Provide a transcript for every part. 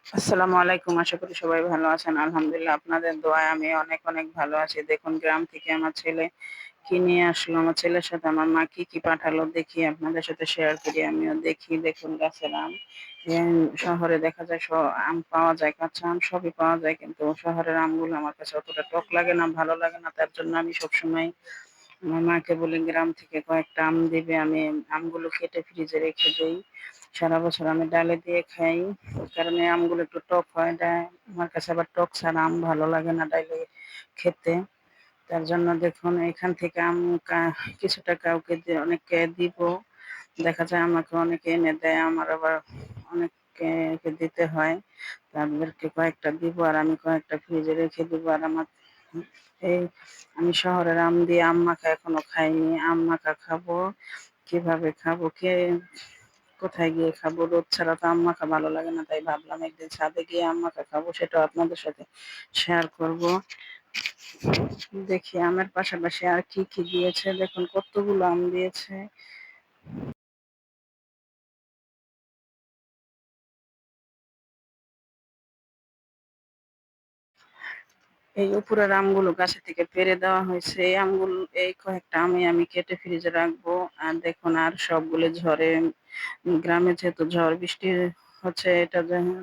আসসালামু আলাইকুম। আশা করি সবাই ভালো আছেন। আলহামদুলিল্লাহ আপনাদের দোয়ায় আমি অনেক, অনেক ভালো আছি। দেখুন গ্রাম থেকে আমার ছেলে কি নিয়ে আসলো। আমার ছেলের সাথে আমার মা কি পাঠালো দেখি আপনাদের সাথে শেয়ার করি। আমিও দেখি। দেখুন গাছের আম। শহরে দেখা যায় আম পাওয়া যায়, কাঁচা আম সবই পাওয়া যায়। কিন্তু শহরের আমগুলো আমার কাছে অতটা টক লাগে না, ভালো লাগে না। তার জন্য আমি সবসময় আমার মাকে বলি গ্রাম থেকে কয়েকটা আম দিবে। আমি আমগুলো কেটে ফ্রিজে রেখে দেই। সারা বছর আমি ডালে দিয়ে খাই। কারণ এই আমগুলো একটু টক হয়। আমার কাছে আবার টক ছাড়া আম ভালো লাগে না ডাইলে খেতে। তার জন্য দেখুন এখান থেকে আম কিছুটা কাউকে অনেককে দিব। দেখা যায় আমাকে অনেকে এনে দেয়। আমার আবার অনেককে দিতে হয়। তাদেরকে কয়েকটা দিব আর আমি কয়েকটা ফ্রিজে রেখে দিব। আর আমার এই আমি শহরের আম দিয়ে আম মাখা এখনো খাইনি। আম মাখা খাবো। কিভাবে খাবো? কোথায় গিয়ে খাবো? রোদ ছাড়া তো আম মাখা ভালো লাগে না। তাই ভাবলাম একদিন ছাদে গিয়ে আম মাখা খাবো। সেটাও আপনাদের সাথে শেয়ার করব। দেখি আমের পাশাপাশি আর কি দিয়েছে। দেখুন কতগুলো আম দিয়েছে। এই উপরের আমগুলো গাছে থেকে পেড়ে দেওয়া হয়েছে। এই আমগুলো এই কয়েকটা আমি কেটে ফ্রিজে রাখবো। আর দেখুন আর সবগুলো ঝড়ে গ্রামে যেহেতু ঝড় বৃষ্টি হচ্ছে, এটা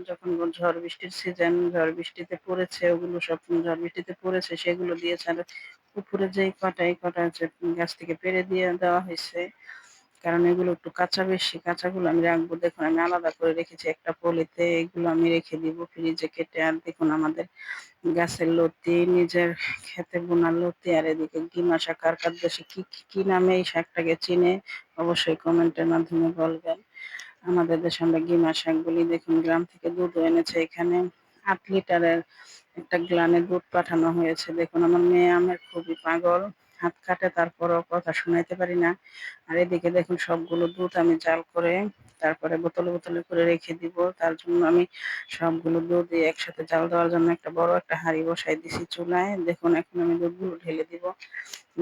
যখন ঝড় বৃষ্টির সিজন, ঝড় বৃষ্টিতে পড়েছে ওগুলো সব ঝড় বৃষ্টিতে পড়েছে সেগুলো দিয়েছে। আর উপরে যেই কটা এই কটা হচ্ছে গাছ থেকে পেড়ে দিয়ে দেওয়া হয়েছে। কারণ এগুলো একটু কাঁচা বেশি, কাঁচাগুলো আমি রাখবো। দেখুন আমি আলাদা করে রেখেছি একটা পলিতে। এগুলো আমি রেখে দিব ফ্রিজে কেটে। আর দেখুন আমাদের গাছের লতি, নিজের ক্ষেতে বোনা লতি। আর এদিকে গিমা শাক। কার দেশে কি নামে এই শাকটাকে চিনে অবশ্যই কমেন্টের মাধ্যমে বলবেন। আমাদের দেশে আমরা গিমা শাক বলি। দেখুন গ্রাম থেকে দুধও এনেছে। এখানে ৮ লিটারের একটা গ্লানে দুধ পাঠানো হয়েছে। দেখুন আমার মেয়ে আমের খুবই পাগল। হাত কাটে তারপরেও কথা শুনাইতে পারি না। আর এদিকে দেখুন সবগুলো দুধ আমি জাল করে তারপরে বোতলে করে রেখে দিব। তার জন্য আমি সবগুলো দুধই একসাথে জাল দেওয়ার জন্য একটা বড় একটা হাঁড়ি বসাই দিছি চুলায়। দেখুন এখন আমি দুধগুলো ঢেলে দিব।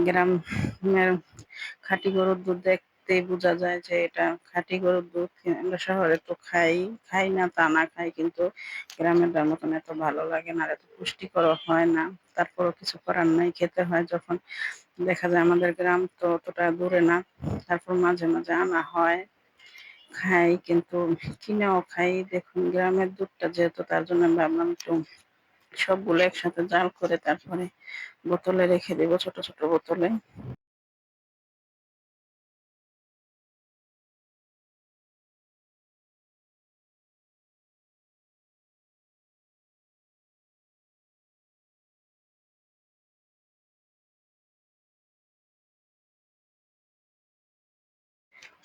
গ্রামের খাঁটি গরুর দুধ দেখতেই বোঝা যায় যে এটা খাঁটি গরুর দুধ। আমরা শহরে তো খাই না তা না, খাই কিন্তু গ্রামের মতন এত ভালো লাগে না আর এত পুষ্টিকরও হয় না। তারপরও কিছু করার নাই, খেতে হয় যখন। দেখা যায় আমাদের গ্রাম তো অতটা দূরে না। তারপর মাঝে মাঝে আনা হয়, খাই কিন্তু কিনেও খাই। দেখুন গ্রামের দুধটা যেহেতু তার জন্য আমি ভাবলাম একটু সবগুলো একসাথে জাল করে তারপরে বোতলে রেখে দেবো, ছোট ছোট বোতলে।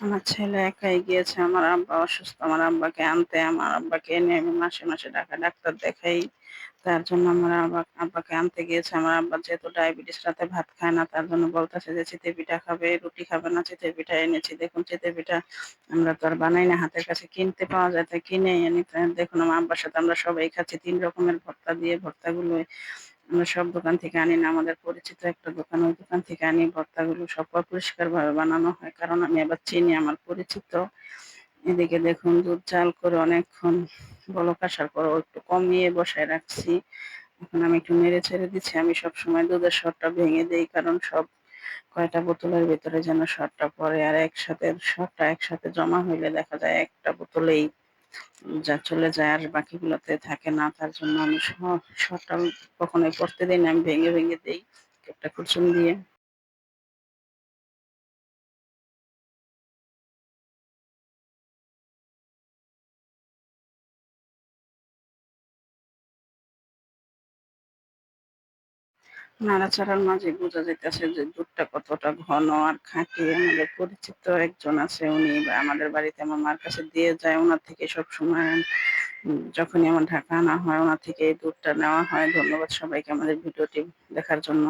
আমার ছেলে একাই গিয়েছে। আমার আব্বা অসুস্থ। আমার আব্বাকে আনতে, আমার আব্বাকে এনে আমি মাসে মাসে ডাক্তার দেখাই। তার জন্য আমার আব্বাকে আনতে গিয়েছে। আমার আব্বা যেহেতু ডায়াবেটিস, রাতে ভাত খায় না। তার জন্য বলতেছে যে চিতই পিঠা খাবে, রুটি খাবে না। চিতই পিঠা এনেছি। দেখুন চিতই পিঠা আমরা তো আর বানাই না, হাতের কাছে কিনতে পাওয়া যায়, তাই কিনেই আনি। দেখুন আমার আব্বার সাথে আমরা সবাই খাচ্ছি ৩ রকমের ভর্তা দিয়ে। ভর্তাগুলো আমরা সব দোকান থেকে আনি না। আমাদের পরিচিত একটা দোকান, ওই দোকান থেকে আনি। ভর্তাগুলো সব পরিষ্কারভাবে বানানো হয়। কারণ আমি আবার চিনি, আমার পরিচিত। এদিকে দেখুন দুধ জাল করে অনেকক্ষণ বলক আসার পর একটু কমিয়ে বসায় রাখছি। এখন আমি একটু নেড়ে ছেড়ে দিচ্ছি। আমি সবসময় দুধের সরটা ভেঙে দেই, কারণ সব কয়টা বোতলের ভেতরে যেন সরটা পড়ে। আর সরটা একসাথে জমা হইলে দেখা যায় একটা বোতলেই যা চলে যায় আর বাকিগুলোতে থাকে না। তার জন্য আমি সরটা কখনোই পড়তে দেই না। আমি ভেঙে দেই একটা কুসুম দিয়ে। নাড়াচাড়ার মাঝে বোঝা যাইতেছে যে দুধটা কতটা ঘন আর খাঁটি। আমাদের পরিচিত একজন আছে, উনি আমাদের বাড়িতে আমার মার কাছে দিয়ে যায়। ওনার থেকে সবসময় যখনই আমার ঢাকা আনা হয় ওনার থেকে এই দুধটা নেওয়া হয়। ধন্যবাদ সবাইকে আমাদের ভিডিওটি দেখার জন্য।